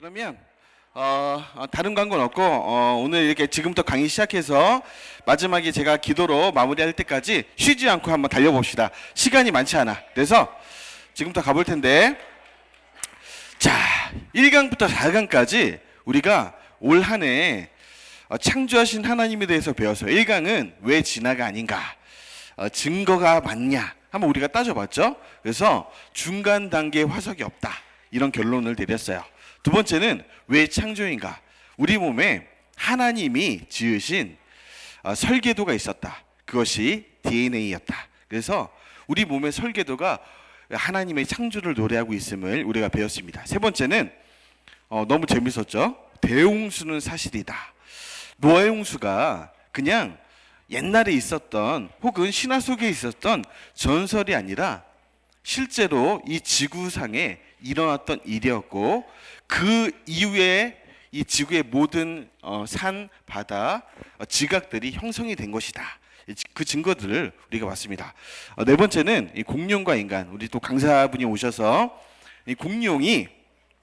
그러면 다른 광고는 없고 오늘 이렇게 지금부터 강의 시작해서 마지막에 제가 기도로 마무리할 때까지 쉬지 않고 한번 달려봅시다. 시간이 많지 않아. 그래서 지금부터 가볼 텐데, 자, 1강부터 4강까지 우리가 올 한 해 창조하신 하나님에 대해서 배워서 1강은 왜 진화가 아닌가, 증거가 맞냐 한번 우리가 따져봤죠. 그래서 중간 단계에 화석이 없다, 이런 결론을 내렸어요. 두 번째는 왜 창조인가, 우리 몸에 하나님이 지으신 설계도가 있었다. 그것이 DNA였다. 그래서 우리 몸의 설계도가 하나님의 창조를 노래하고 있음을 우리가 배웠습니다. 세 번째는 너무 재밌었죠. 대홍수는 사실이다. 노아의 홍수가 그냥 옛날에 있었던 혹은 신화 속에 있었던 전설이 아니라 실제로 이 지구상에 일어났던 일이었고, 그 이후에 이 지구의 모든 산, 바다, 지각들이 형성이 된 것이다. 그 증거들을 우리가 봤습니다. 네 번째는 이 공룡과 인간, 우리 또 강사분이 오셔서 이 공룡이,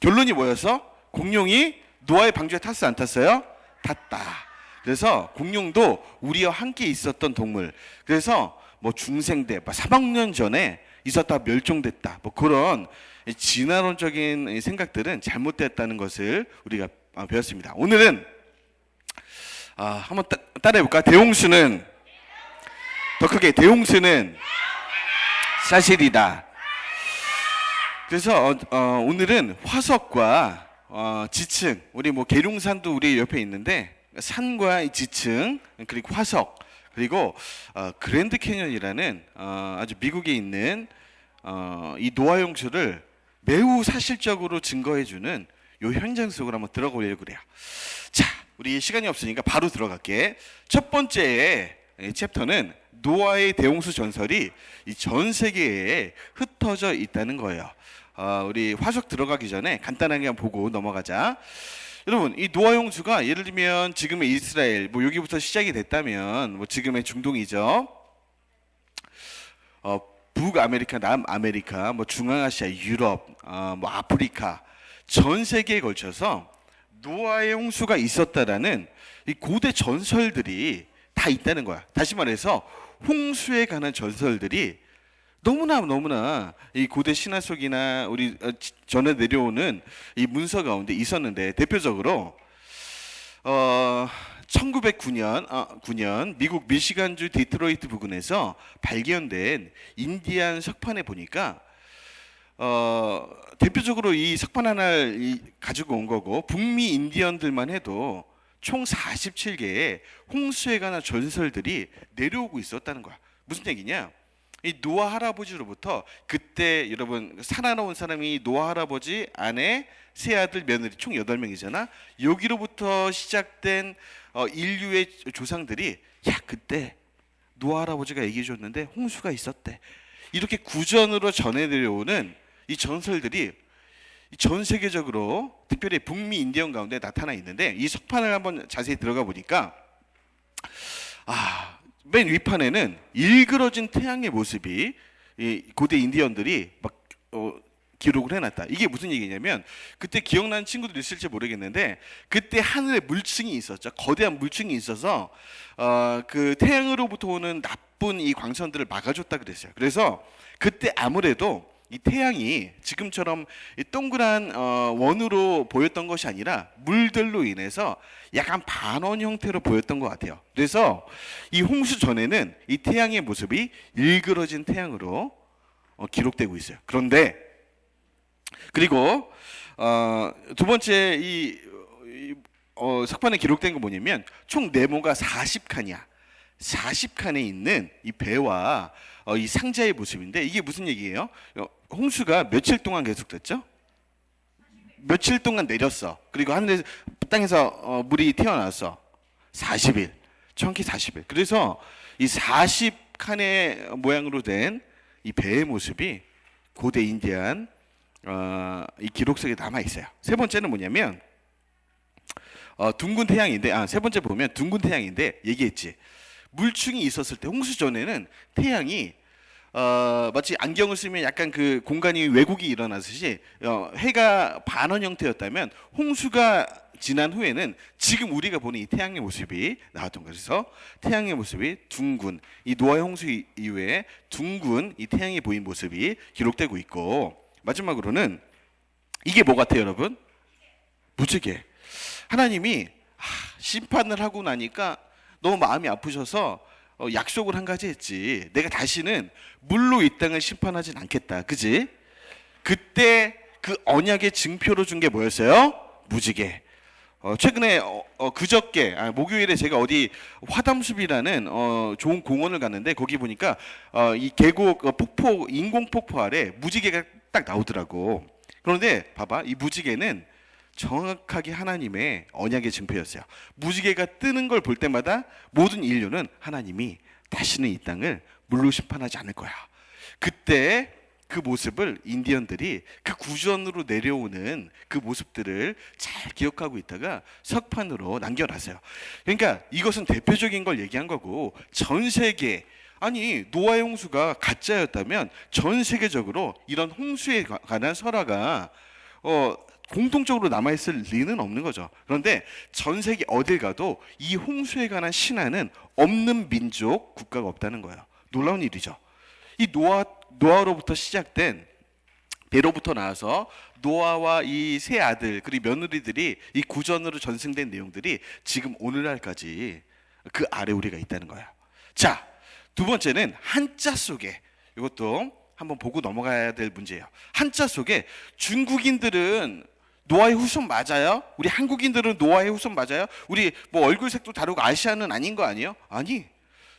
결론이 뭐여서 공룡이 노아의 방주에 탔어요, 안 탔어요? 탔다. 그래서 공룡도 우리와 함께 있었던 동물. 그래서 뭐 중생대 3억 년 전에 있었다 멸종됐다, 뭐 그런 진화론적인 생각들은 잘못됐다는 것을 우리가 배웠습니다. 오늘은 한번 따라해볼까? 대홍수는, 더 크게, 대홍수는 사실이다. 그래서 오늘은 화석과 지층, 우리 뭐 계룡산도 우리 옆에 있는데 산과 지층, 그리고 화석, 그리고 그랜드 캐년이라는 아주 미국에 있는 이 노아 홍수를 매우 사실적으로 증거해주는 이 현장 속으로 한번 들어가 보려고 그래요. 자, 우리 시간이 없으니까 바로 들어갈게. 첫 번째 챕터는 노아의 대홍수 전설이 이 전 세계에 흩어져 있다는 거예요. 우리 화석 들어가기 전에 간단하게 한번 보고 넘어가자. 여러분, 이 노아 홍수가 예를 들면 지금의 이스라엘, 뭐 여기부터 시작이 됐다면 뭐 지금의 중동이죠. 북아메리카, 남아메리카, 뭐 중앙아시아, 유럽, 뭐 아프리카, 전 세계에 걸쳐서 노아의 홍수가 있었다라는 이 고대 전설들이 다 있다는 거야. 다시 말해서 홍수에 관한 전설들이 너무나 이 고대 신화 속이나 우리 전해 내려오는 이 문서 가운데 있었는데, 대표적으로 1909년 미국 미시간주 디트로이트 부근에서 발견된 인디안 석판에 보니까 대표적으로 이 석판 하나를 가지고 온 거고, 북미 인디언들만 해도 총 47개의 홍수에 관한 전설들이 내려오고 있었다는 거야. 무슨 얘기냐? 이 노아 할아버지로부터, 그때 여러분 살아나온 사람이 노아 할아버지, 아내, 세 아들, 며느리 총 8명이잖아. 여기로부터 시작된 인류의 조상들이, 야, 그때 노아 할아버지가 얘기해 줬는데 홍수가 있었대, 이렇게 구전으로 전해 내려오는 이 전설들이 전 세계적으로 특별히 북미 인디언 가운데 나타나 있는데, 이 석판을 한번 자세히 들어가 보니까 맨 위판에는 일그러진 태양의 모습이 이 고대 인디언들이 막 기록을 해놨다. 이게 무슨 얘기냐면, 그때 기억나는 친구들 있을지 모르겠는데 그때 하늘에 물층이 있었죠. 거대한 물층이 있어서 그 태양으로부터 오는 나쁜 이 광선들을 막아줬다 그랬어요. 그래서 그때 아무래도 이 태양이 지금처럼 이 동그란 원으로 보였던 것이 아니라 물들로 인해서 약간 반원 형태로 보였던 것 같아요. 그래서 이 홍수 전에는 이 태양의 모습이 일그러진 태양으로 기록되고 있어요. 그런데 그리고 두 번째 이 석판에 기록된 거 뭐냐면, 총 네모가 40칸이야. 40칸에 있는 이 배와 이 상자의 모습인데, 이게 무슨 얘기예요? 홍수가 며칠 동안 계속됐죠? 며칠 동안 내렸어. 그리고 하늘에서, 땅에서 물이 튀어나왔어. 40일. 정확히 40일. 그래서 이 40칸의 모양으로 된 이 배의 모습이 고대 인디안 이 기록 속에 남아 있어요. 세 번째는 뭐냐면 둥근 태양인데, 세 번째 보면 둥근 태양인데, 얘기했지. 물층이 있었을 때, 홍수 전에는 태양이 마치 안경을 쓰면 약간 그 공간이 왜곡이 일어나듯이 해가 반원 형태였다면 홍수가 지난 후에는 지금 우리가 보는 이 태양의 모습이 나왔던 거죠. 그래서 태양의 모습이 둥근, 이 노아의 홍수 이후에 둥근 이 태양이 보인 모습이 기록되고 있고, 마지막으로는 이게 뭐 같아요, 여러분? 무지개. 하나님이 심판을 하고 나니까 너무 마음이 아프셔서 약속을 한 가지 했지. 내가 다시는 물로 이 땅을 심판하진 않겠다. 그지? 그때 그 언약의 증표로 준 게 뭐였어요? 무지개. 최근에 그저께 목요일에 제가 어디 화담숲이라는 좋은 공원을 갔는데 거기 보니까 이 계곡 폭포 인공 폭포 아래 무지개가 딱 나오더라고. 그런데 봐봐, 이 무지개는 정확하게 하나님의 언약의 증표였어요. 무지개가 뜨는 걸 볼 때마다 모든 인류는 하나님이 다시는 이 땅을 물로 심판하지 않을 거야. 그때 그 모습을 인디언들이 그 구전으로 내려오는 그 모습들을 잘 기억하고 있다가 석판으로 남겨놨어요. 그러니까 이것은 대표적인 걸 얘기한 거고, 전 세계, 아니 노아의 홍수가 가짜였다면 전 세계적으로 이런 홍수에 관한 설화가 공통적으로 남아있을 리는 없는 거죠. 그런데 전 세계 어딜 가도 이 홍수에 관한 신화는 없는 민족, 국가가 없다는 거예요. 놀라운 일이죠. 이 노아로부터 시작된, 배로부터 나와서 노아와 이 세 아들 그리고 며느리들이 이 구전으로 전승된 내용들이 지금 오늘날까지 그 아래 우리가 있다는 거예요. 자, 두 번째는 한자 속에, 이것도 한번 보고 넘어가야 될 문제예요. 한자 속에 중국인들은 노아의 후손 맞아요? 우리 한국인들은 노아의 후손 맞아요? 우리 뭐 얼굴색도 다르고 아시아는 아닌 거 아니에요? 아니,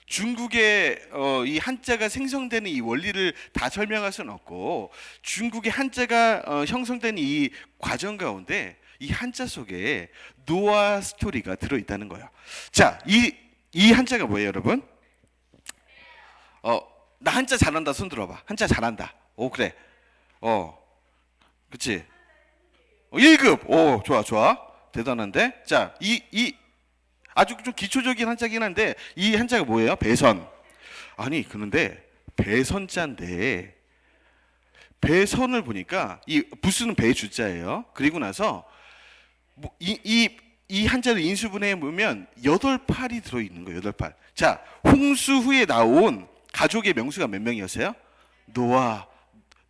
중국의 이 한자가 생성되는 이 원리를 다 설명할 수는 없고, 중국의 한자가 형성되는 이 과정 가운데 이 한자 속에 노아 스토리가 들어있다는 거예요. 자, 이 한자가 뭐예요, 여러분? 나 한자 잘한다. 손 들어봐. 한자 잘한다. 오, 그래. 그치. 1급. 오, 좋아. 대단한데? 자, 아주 좀 기초적인 한자긴 한데, 이 한자가 뭐예요? 배선. 아니, 그런데 배선자인데, 배선을 보니까 이 부수는 배주자예요. 그리고 나서 이 한자를 인수분해해 보면 8팔이 들어있는 거예요. 8팔. 자, 홍수 후에 나온 가족의 명수가 몇 명이었어요? 노아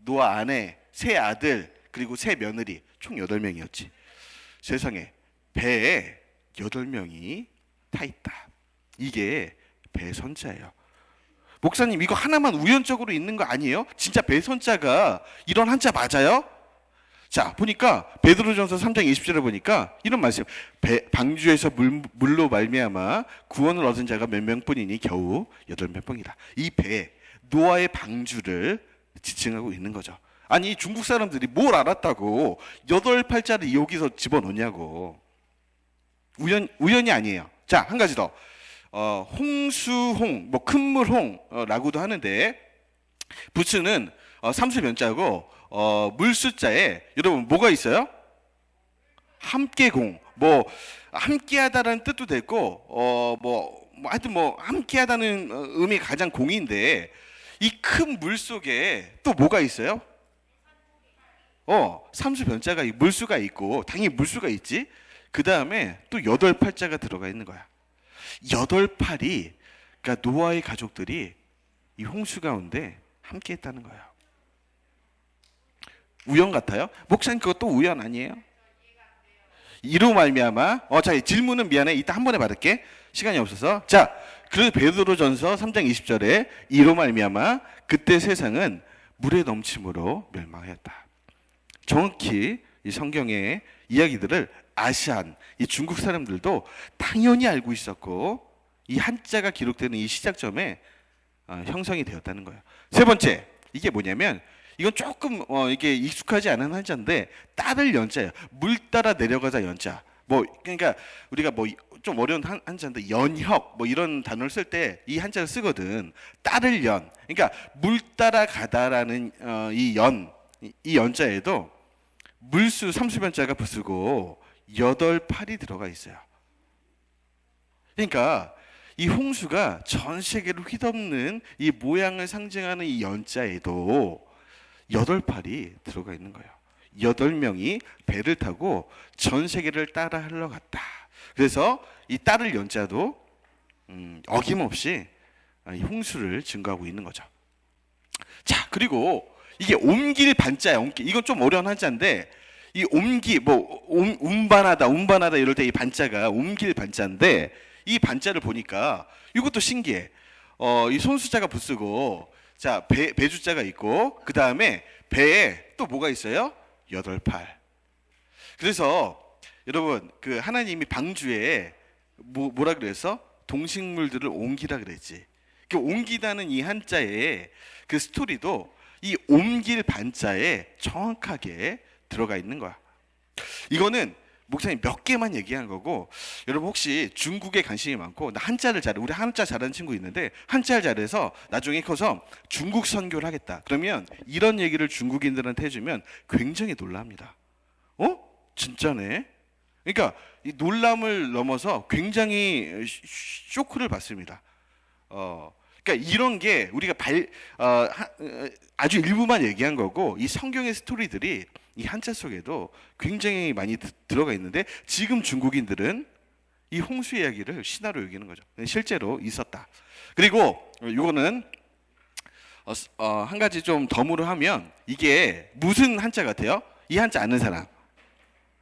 아내, 세 아들, 그리고 세 며느리, 총 8명이었지. 세상에, 배에 8명이 타 있다. 이게 배선자예요. 목사님, 이거 하나만 우연적으로 있는 거 아니에요? 진짜 배선자가 이런 한자 맞아요? 자, 보니까 베드로전서 3장 20절에 보니까 이런 말씀. 방주에서 물로 말미암아 구원을 얻은 자가 몇 명뿐이니 겨우 8명뿐이다. 이 배, 노아의 방주를 지칭하고 있는 거죠. 아니, 중국 사람들이 뭘 알았다고 8팔자를 여기서 집어넣냐고. 우연이 아니에요. 자, 한 가지 더. 홍수홍, 뭐 큰물홍라고도 하는데, 부츠는 삼수변자고 물수자에 여러분 뭐가 있어요? 함께공. 뭐 함께하다라는 뜻도 됐고, 하여튼 함께하다는 의미 가장 공인데, 이 큰 물 속에 또 뭐가 있어요? 삼수변자가 물수가 있고, 당연히 물수가 있지. 그 다음에 또 8팔자가 들어가 있는 거야. 8팔이, 그러니까 노아의 가족들이 이 홍수 가운데 함께 했다는 거예요. 우연 같아요? 목사님, 그것도 우연 아니에요? 이로 말미암아. 자, 질문은 미안해. 이따 한 번에 받을게. 시간이 없어서. 자, 그래서 베드로전서 3장 20절에 이로 말미암아 그때 세상은 물에 넘침으로 멸망하였다. 정확히 이 성경의 이야기들을 아시안, 이 중국 사람들도 당연히 알고 있었고, 이 한자가 기록되는 이 시작점에 형성이 되었다는 거예요. 세 번째, 이게 뭐냐면, 이건 조금 이게 익숙하지 않은 한자인데, 따를 연자예요. 물 따라 내려가자 연자. 그러니까 우리가 좀 어려운 한자인데, 연혁 이런 단어를 쓸 때 이 한자를 쓰거든. 따를 연. 그러니까 물 따라 가다라는 이 연자에도 물수 삼수변자가 부수고 8팔이 들어가 있어요. 그러니까 이 홍수가 전 세계를 휘덮는 이 모양을 상징하는 이 연자에도 여덟 팔이 들어가 있는 거예요. 8명이 배를 타고 전 세계를 따라 흘러갔다. 그래서 이 따를 연자도 어김없이 이 홍수를 증거하고 있는 거죠. 자, 그리고 이게 옮길 반자야. 옮길. 이건 좀 어려운 한자인데 이 옮기 운반하다 이럴 때 이 반자가 옮길 반자인데 이 반자를 보니까 이것도 신기해. 이 손수자가 붙쓰고 자, 배주자가 있고 그 다음에 배에 또 뭐가 있어요? 8팔. 그래서 여러분 그 하나님이 방주에 뭐라 그래서 동식물들을 옮기라 그랬지. 그 옮기다는 이 한자에 그 스토리도 이 옮길 반자에 정확하게 들어가 있는 거야. 이거는 목사님 몇 개만 얘기한 거고, 여러분 혹시 중국에 관심이 많고 나 한자를 잘해, 우리 한자 잘하는 친구 있는데 한자를 잘해서 나중에 커서 중국 선교를 하겠다 그러면 이런 얘기를 중국인들한테 해주면 굉장히 놀랍니다. 진짜네? 그러니까 이 놀람을 넘어서 굉장히 쇼크를 받습니다. 그러니까 이런 게 우리가 아주 일부만 얘기한 거고, 이 성경의 스토리들이 이 한자 속에도 굉장히 많이 들어가 있는데 지금 중국인들은 이 홍수 이야기를 신화로 여기는 거죠. 실제로 있었다. 그리고 이거는 한 가지 좀 덤으로 하면 이게 무슨 한자 같아요? 이 한자 아는 사람?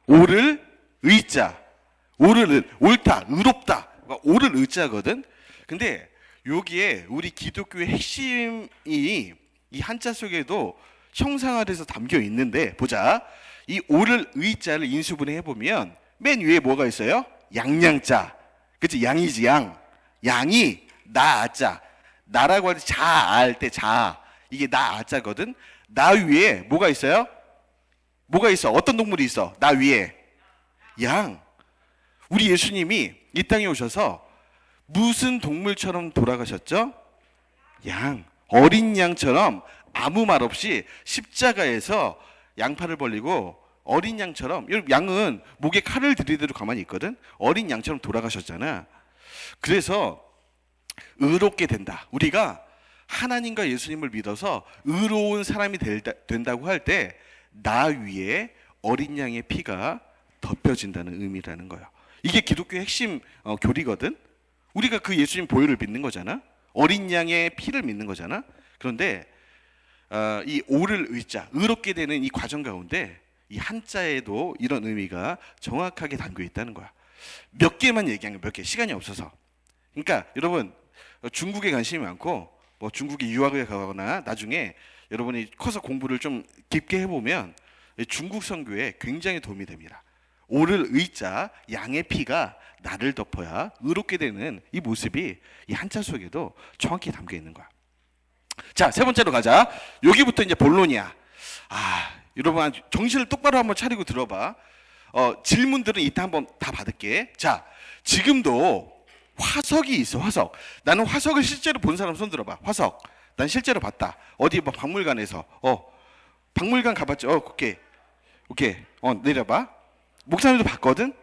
오를 의자. 오를 옳다, 의롭다. 오를 의자거든. 근데 여기에 우리 기독교의 핵심이 이 한자 속에도 형상화돼서 담겨 있는데, 보자. 이 오를 의자를 인수분해 해보면 맨 위에 뭐가 있어요? 양양자. 그치? 양이지, 양. 양이 나아자. 나라고 할 때 자알 때 자. 이게 나아자거든. 나 위에 뭐가 있어요? 뭐가 있어? 어떤 동물이 있어? 나 위에 양. 우리 예수님이 이 땅에 오셔서 무슨 동물처럼 돌아가셨죠? 양. 어린 양처럼 아무 말 없이 십자가에서 양팔을 벌리고 어린 양처럼, 양은 목에 칼을 들이대도 가만히 있거든. 어린 양처럼 돌아가셨잖아. 그래서 의롭게 된다. 우리가 하나님과 예수님을 믿어서 의로운 사람이 된다고 할 때 나 위에 어린 양의 피가 덮여진다는 의미라는 거예요. 이게 기독교의 핵심 교리거든. 우리가 그 예수님 보혈을 믿는 거잖아. 어린 양의 피를 믿는 거잖아. 그런데 이 오를 의자, 의롭게 되는 이 과정 가운데 이 한자에도 이런 의미가 정확하게 담겨 있다는 거야. 몇 개만 얘기한 거야. 몇 개. 시간이 없어서. 그러니까 여러분 중국에 관심이 많고 뭐 중국에 유학을 가거나 나중에 여러분이 커서 공부를 좀 깊게 해보면 중국 선교에 굉장히 도움이 됩니다. 오를 의자, 양의 피가 나를 덮어야 의롭게 되는 이 모습이 이 한자 속에도 정확히 담겨 있는 거야. 자, 세 번째로 가자. 여기부터 이제 본론이야. 여러분 정신을 똑바로 한번 차리고 들어봐. 질문들은 이따 한번 다 받을게. 자, 지금도 화석이 있어. 화석. 나는 화석을 실제로 본 사람 손 들어봐. 화석. 난 실제로 봤다. 어디 뭐 박물관에서. 박물관 가봤죠. 오케이. 내려봐. 목사님도 봤거든.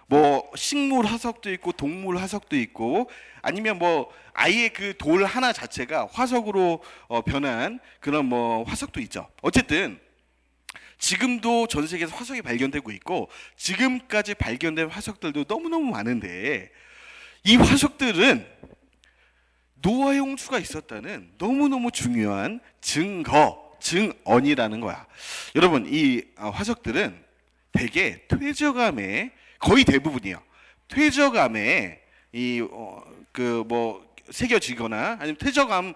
뭐 식물 화석도 있고 동물 화석도 있고, 아니면 뭐 아예 그 돌 하나 자체가 화석으로 변한 그런 뭐 화석도 있죠. 어쨌든 지금도 전 세계에서 화석이 발견되고 있고, 지금까지 발견된 화석들도 너무너무 많은데, 이 화석들은 노아의 홍수가 있었다는 너무너무 중요한 증언이라는 거야. 여러분 이 화석들은 대개 퇴적암에, 거의 대부분이요, 퇴적암에 새겨지거나 아니면 퇴적암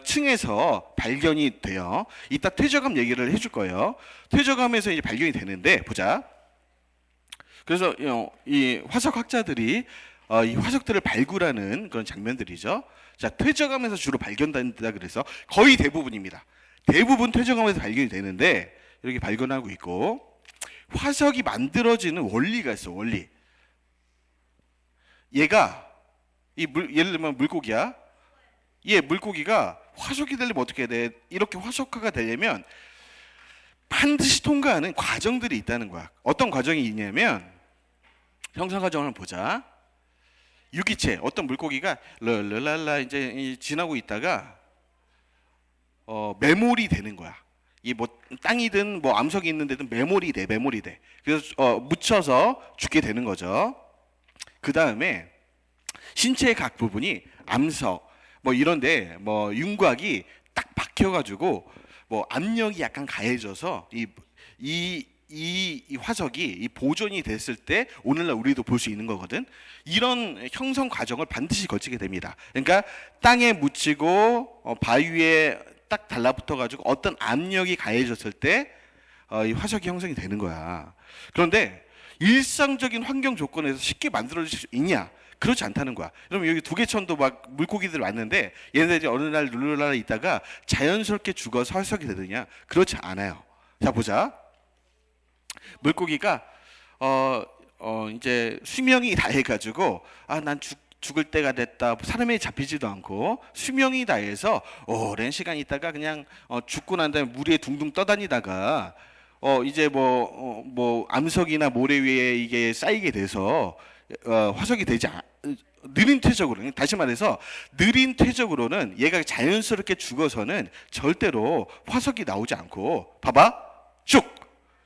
층에서 발견이 돼요. 이따 퇴적암 얘기를 해줄 거예요. 퇴적암에서 이제 발견이 되는데, 보자. 그래서 이 화석학자들이 이 화석들을 발굴하는 그런 장면들이죠. 자, 퇴적암에서 주로 발견된다 그래서 거의 대부분입니다. 대부분 퇴적암에서 발견이 되는데, 이렇게 발견하고 있고, 화석이 만들어지는 원리가 있어. 원리. 얘가 예를 들면 물고기야. 물고기가 화석이 되려면 어떻게 해야 돼? 이렇게 화석화가 되려면 반드시 통과하는 과정들이 있다는 거야. 어떤 과정이 있냐면, 형상 과정을 보자. 유기체 어떤 물고기가 랄랄랄라 이제 지나고 있다가 메모리 되는 거야. 이 뭐 땅이든 뭐 암석이 있는 데든 메모리 돼. 그래서 묻혀서 죽게 되는 거죠. 그 다음에 신체의 각 부분이 암석 뭐 이런데 뭐 윤곽이 딱 박혀가지고 뭐 압력이 약간 가해져서 이 화석이 이 보존이 됐을 때 오늘날 우리도 볼 수 있는 거거든. 이런 형성 과정을 반드시 거치게 됩니다. 그러니까 땅에 묻히고 바위에 딱 달라붙어 가지고 어떤 압력이 가해졌을 때 이 화석이 형성이 되는 거야. 그런데 일상적인 환경 조건에서 쉽게 만들어질 수 있냐? 그렇지 않다는 거야. 그럼 여기 두개천도 막 물고기들 왔는데 얘네들이 어느 날 룰루랄라 있다가 자연스럽게 죽어서 화석이 되느냐? 그렇지 않아요. 자 보자. 물고기가 이제 수명이 다 해가지고 난 죽을 때가 됐다. 사람에 잡히지도 않고 수명이 다 해서 오랜 시간 있다가 그냥 죽고 난 다음에 물 위에 둥둥 떠다니다가 이제 뭐 암석이나 모래 위에 이게 쌓이게 돼서 화석이 되지 느린 퇴적으로, 다시 말해서 느린 퇴적으로는 얘가 자연스럽게 죽어서는 절대로 화석이 나오지 않고 봐봐 쭉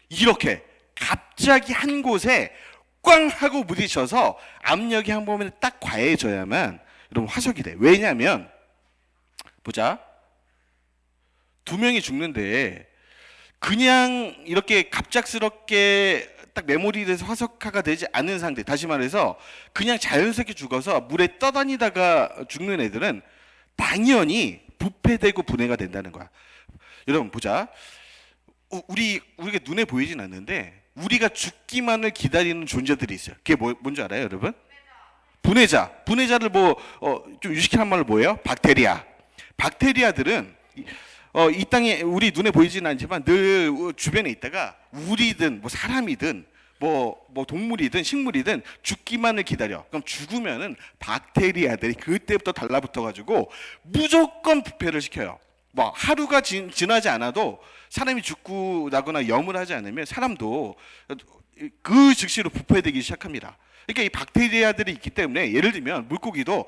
이렇게 갑자기 한 곳에 꽝 하고 부딪혀서 압력이 한 번에 딱 과해져야만 여러분 화석이 돼. 왜냐하면 보자, 두 명이 죽는데 그냥 이렇게 갑작스럽게 딱 메모리돼서 화석화가 되지 않은 상태, 다시 말해서 그냥 자연스럽게 죽어서 물에 떠다니다가 죽는 애들은 당연히 부패되고 분해가 된다는 거야. 여러분 보자, 우리가 눈에 보이진 않는데 우리가 죽기만을 기다리는 존재들이 있어요. 그게 뭔지 알아요, 여러분? 분해자를 좀 유식한 말로 뭐예요? 박테리아들은 이 땅에 우리 눈에 보이지는 않지만 늘 주변에 있다가 우리든 뭐 사람이든 뭐 동물이든 식물이든 죽기만을 기다려. 그럼 죽으면은 박테리아들이 그때부터 달라붙어 가지고 무조건 부패를 시켜요. 뭐 하루가 지나지 않아도 사람이 죽고 나거나 염을 하지 않으면 사람도 그 즉시로 부패되기 시작합니다. 그러니까 이 박테리아들이 있기 때문에 예를 들면 물고기도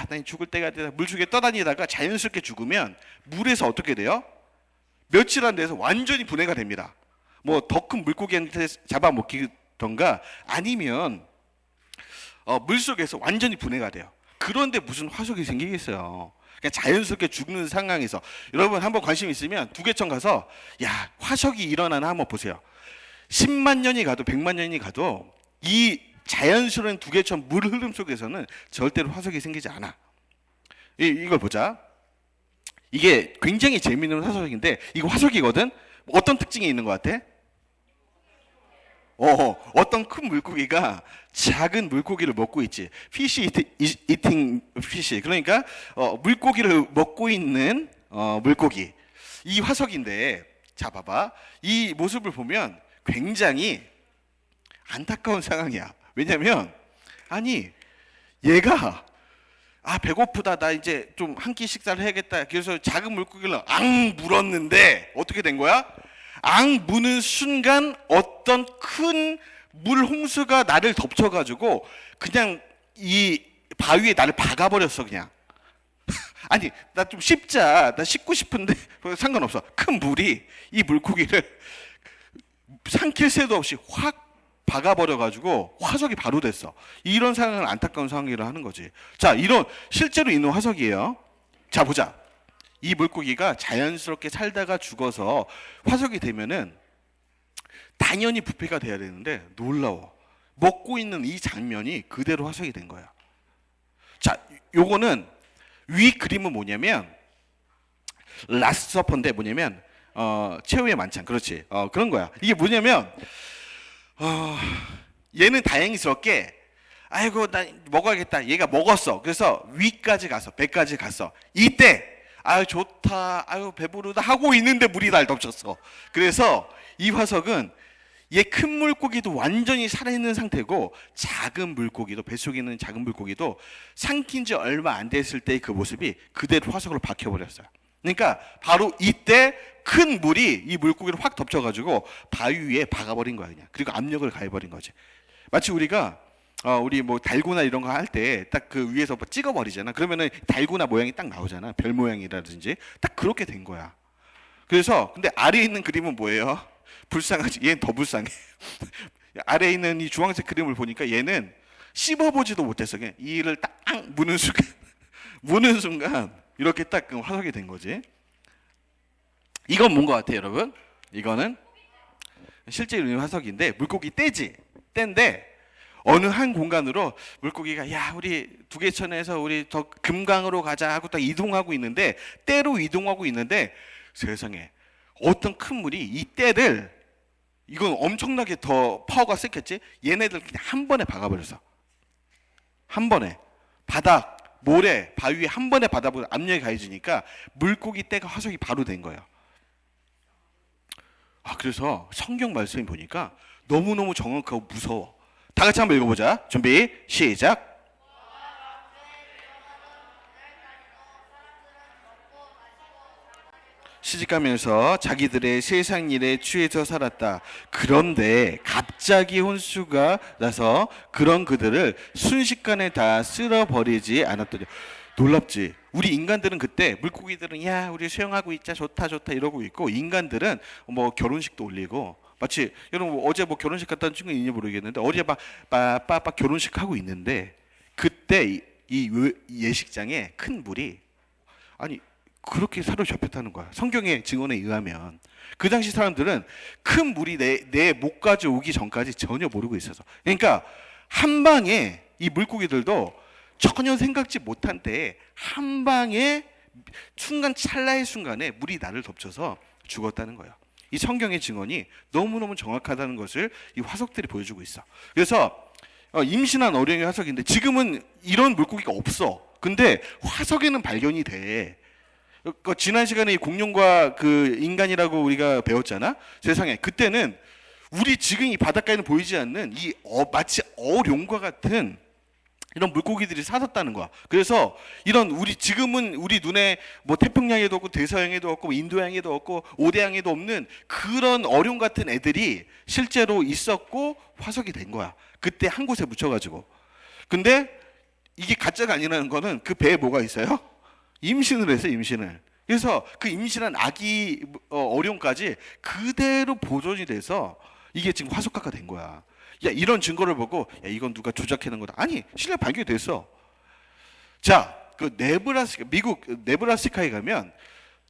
난 죽을 때가 되다 물속에 떠다니다가 자연스럽게 죽으면 물에서 어떻게 돼요? 며칠 안 돼서 완전히 분해가 됩니다. 뭐 더 큰 물고기한테 잡아먹히던가 아니면 물속에서 완전히 분해가 돼요. 그런데 무슨 화석이 생기겠어요? 그냥 자연스럽게 죽는 상황에서 여러분 한번 관심 있으면 두개천 가서 화석이 일어나나 한번 보세요. 10만 년이 가도 100만 년이 가도 이 자연스러운 두개천 물 흐름 속에서는 절대로 화석이 생기지 않아. 이걸 보자. 이게 굉장히 재미있는 화석인데 이거 화석이거든. 어떤 특징이 있는 것 같아? 어떤 큰 물고기가 작은 물고기를 먹고 있지. 피시 이팅 피시. 그러니까 물고기를 먹고 있는 물고기. 이 화석인데 자 봐봐. 이 모습을 보면 굉장히 안타까운 상황이야. 왜냐면 얘가 배고프다, 나 이제 좀 한 끼 식사를 해야겠다. 그래서 작은 물고기를 물었는데 어떻게 된 거야? 무는 순간 어떤 큰 물 홍수가 나를 덮쳐가지고 그냥 이 바위에 나를 박아버렸어 그냥. 나 좀 씹자, 나 씹고 싶은데 상관없어. 큰 물이 이 물고기를 삼킬 새도 없이 확 박아버려가지고 화석이 바로 됐어. 이런 상황을 안타까운 상황이라 하는 거지. 자, 이런 실제로 있는 화석이에요. 자, 보자. 이 물고기가 자연스럽게 살다가 죽어서 화석이 되면은 당연히 부패가 돼야 되는데 놀라워. 먹고 있는 이 장면이 그대로 화석이 된 거야. 자, 요거는 위 그림은 뭐냐면 라스트 서퍼인데 뭐냐면 최후의 만찬. 그렇지. 그런 거야. 이게 뭐냐면 얘는 다행스럽게 아이고 나 먹어야겠다. 얘가 먹었어. 그래서 위까지 갔어. 배까지 갔어. 이때 좋다. 배부르다 하고 있는데 물이 날 덮쳤어. 그래서 이 화석은 얘 큰 물고기도 완전히 살아있는 상태고 작은 물고기도, 뱃속에 있는 작은 물고기도 삼킨 지 얼마 안 됐을 때의 그 모습이 그대로 화석으로 박혀버렸어요. 그러니까 바로 이때 큰 물이 이 물고기를 확 덮쳐가지고 바위 위에 박아버린 거야 그냥. 그리고 압력을 가해버린 거지. 마치 우리가 우리 뭐 달고나 이런 거 할 때 딱 그 위에서 뭐 찍어버리잖아. 그러면은 달고나 모양이 딱 나오잖아. 별 모양이라든지 딱 그렇게 된 거야. 그래서 근데 아래에 있는 그림은 뭐예요? 불쌍하지. 얘는 더 불쌍해. 아래에 있는 이 주황색 그림을 보니까 얘는 씹어보지도 못했어. 그냥 이를 딱 무는 순간 이렇게 딱 화석이 된 거지. 이건 뭔 것 같아요, 여러분? 이거는 실제 이름이 화석인데 물고기 떼지. 떼인데 어느 한 공간으로 물고기가 야 우리 두개천에서 우리 더 금강으로 가자 하고 딱 이동하고 있는데 떼로 이동하고 있는데 세상에 어떤 큰 물이 이 떼를 이건 엄청나게 더 파워가 셌겠지. 얘네들 그냥 한 번에 박아버렸어. 한 번에 바닥, 모래, 바위에 한 번에 받아보고 압력이 가해지니까 물고기 떼가 화석이 바로 된 거예요. 그래서 성경 말씀이 보니까 너무너무 정확하고 무서워. 다 같이 한번 읽어보자. 준비, 시작. 시집가면서 자기들의 세상 일에 취해서 살았다. 그런데 갑자기 혼수가 나서 그런 그들을 순식간에 다 쓸어버리지 않았더니. 놀랍지. 우리 인간들은 그때 물고기들은 야 우리 수영하고 있자 좋다 좋다 이러고 있고 인간들은 뭐 결혼식도 올리고 마치 여러분 뭐 어제 뭐 결혼식 갔다는 친구 있는지 모르겠는데 어제 막 빠빠 결혼식 하고 있는데 그때 이 예식장에 큰 물이 아니 그렇게 사로잡혔다는 거야. 성경의 증언에 의하면 그 당시 사람들은 큰 물이 내 목까지 오기 전까지 전혀 모르고 있어서 그러니까 한 방에 이 물고기들도 전혀 생각지 못한 때에 한 방에 순간 찰나의 순간에 물이 나를 덮쳐서 죽었다는 거예요. 이 성경의 증언이 너무너무 정확하다는 것을 이 화석들이 보여주고 있어. 그래서 임신한 어령의 화석인데 지금은 이런 물고기가 없어. 근데 화석에는 발견이 돼. 지난 시간에 이 공룡과 그 인간이라고 우리가 배웠잖아. 세상에 그때는 우리 지금 이 바닷가에는 보이지 않는 이 마치 어룡과 같은 이런 물고기들이 살았다는 거야. 그래서 이런 우리 지금은 우리 눈에 뭐 태평양에도 없고 대서양에도 없고 인도양에도 없고 오대양에도 없는 그런 어룡 같은 애들이 실제로 있었고 화석이 된 거야. 그때 한 곳에 묻혀가지고. 근데 이게 가짜가 아니라는 거는 그 배에 뭐가 있어요? 임신을 해서 임신을. 그래서 그 임신한 아기 어룡까지 그대로 보존이 돼서 이게 지금 화석화가 된 거야. 야 이런 증거를 보고 야 이건 누가 조작해낸 거다. 아니 실내 발견이 됐어. 자, 그 미국 네브라스카에 가면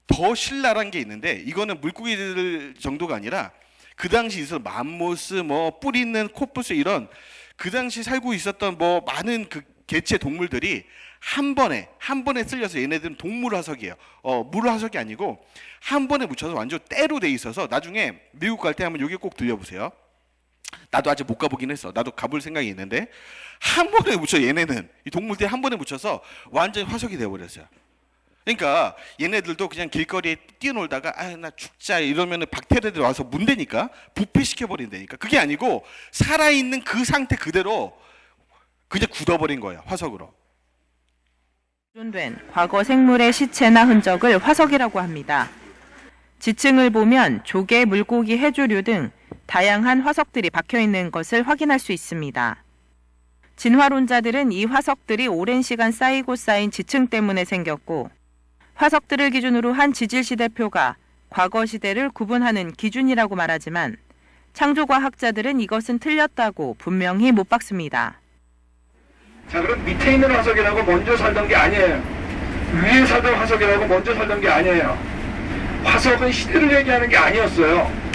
더 신랄한 게 있는데 이거는 물고기들 정도가 아니라 그 당시 있었던 맘모스, 뭐 뿔 있는 코뿔소 이런 그 당시 살고 있었던 뭐 많은 그 개체 동물들이 한 번에 쓸려서 얘네들은 동물 화석이에요. 물 화석이 아니고 한 번에 묻혀서 완전 때로 돼 있어서 나중에 미국 갈 때 한번 여기 꼭 들려보세요. 나도 아직 못 가보긴 했어. 나도 가볼 생각이 있는데 한 번에 묻혀 얘네는 이 동물들이 한 번에 묻혀서 완전히 화석이 되어버렸어요. 그러니까 얘네들도 그냥 길거리에 뛰어놀다가 나 죽자 이러면 박테리아들이 와서 문대니까 부패시켜버린다니까. 그게 아니고 살아있는 그 상태 그대로 그냥 굳어버린 거예요. 화석으로. 보존된 과거 생물의 시체나 흔적을 화석이라고 합니다. 지층을 보면 조개, 물고기, 해조류 등 다양한 화석들이 박혀있는 것을 확인할 수 있습니다. 진화론자들은 이 화석들이 오랜 시간 쌓이고 쌓인 지층 때문에 생겼고 화석들을 기준으로 한 지질시대표가 과거 시대를 구분하는 기준이라고 말하지만 창조과학자들은 이것은 틀렸다고 분명히 못 박습니다. 자, 그럼 밑에 있는 화석이라고 먼저 살던 게 아니에요. 위에 살던 화석이라고 먼저 살던 게 아니에요. 화석은 시대를 얘기하는 게 아니었어요.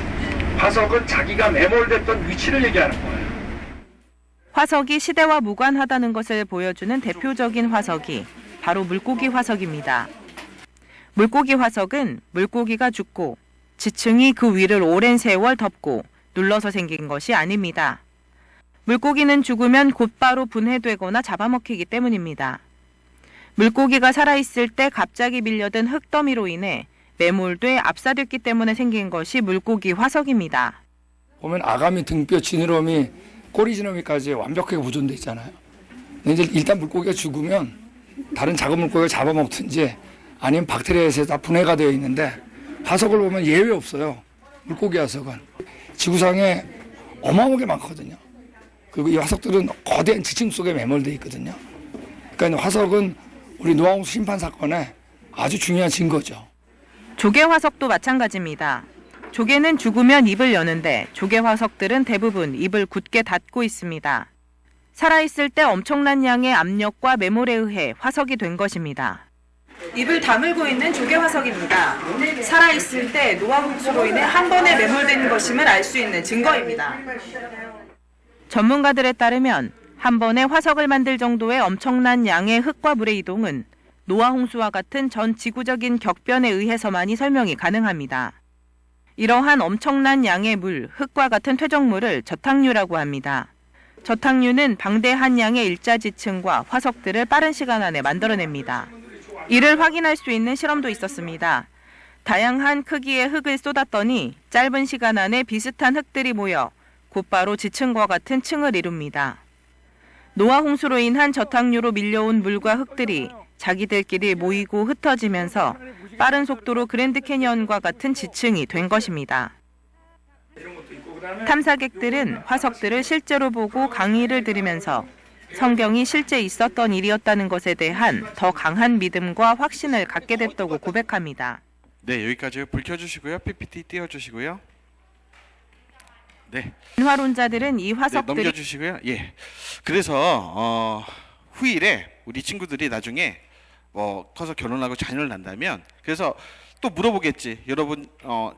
화석은 자기가 매몰됐던 위치를 얘기하는 거예요. 화석이 시대와 무관하다는 것을 보여주는 대표적인 화석이 바로 물고기 화석입니다. 물고기 화석은 물고기가 죽고 지층이 그 위를 오랜 세월 덮고 눌러서 생긴 것이 아닙니다. 물고기는 죽으면 곧바로 분해되거나 잡아먹히기 때문입니다. 물고기가 살아있을 때 갑자기 밀려든 흙더미로 인해 매몰돼 압사됐기 때문에 생긴 것이 물고기 화석입니다. 보면 아가미, 등뼈, 지느러미, 꼬리 지느러미까지 완벽하게 보존돼 있잖아요. 근데 이제 일단 물고기가 죽으면 다른 작은 물고기가 잡아먹든지 아니면 박테리아에서 다 분해가 되어 있는데 화석을 보면 예외 없어요. 물고기 화석은. 지구상에 어마어마하게 많거든요. 그리고 이 화석들은 거대한 지층 속에 매몰되어 있거든요. 그러니까 화석은 우리 노아홍수 심판 사건에 아주 중요한 증거죠. 조개 화석도 마찬가지입니다. 조개는 죽으면 입을 여는데 조개 화석들은 대부분 입을 굳게 닫고 있습니다. 살아있을 때 엄청난 양의 압력과 매몰에 의해 화석이 된 것입니다. 입을 다물고 있는 조개 화석입니다. 살아있을 때 노화홍수로 인해 한 번에 매몰된 것임을 알 수 있는 증거입니다. 전문가들에 따르면 한 번에 화석을 만들 정도의 엄청난 양의 흙과 물의 이동은 노화홍수와 같은 전 지구적인 격변에 의해서만이 설명이 가능합니다. 이러한 엄청난 양의 물, 흙과 같은 퇴적물을 저탕류라고 합니다. 저탕류는 방대한 양의 일자지층과 화석들을 빠른 시간 안에 만들어냅니다. 이를 확인할 수 있는 실험도 있었습니다. 다양한 크기의 흙을 쏟았더니 짧은 시간 안에 비슷한 흙들이 모여 곧바로 지층과 같은 층을 이룹니다. 노화홍수로 인한 저탕류로 밀려온 물과 흙들이 자기들끼리 모이고 흩어지면서 빠른 속도로 그랜드 캐니언과 같은 지층이 된 것입니다. 탐사객들은 화석들을 실제로 보고 강의를 들으면서 성경이 실제 있었던 일이었다는 것에 대한 더 강한 믿음과 확신을 갖게 됐다고 고백합니다. 네, 여기까지 불 켜주시고요. PPT 띄워주시고요. 네. 진화론자들은 이 네, 화석들이 넘겨주시고요. 예. 그래서 후일에 우리 친구들이 나중에 커서 결혼하고 자녀를 낳는다면 그래서 또 물어보겠지. 여러분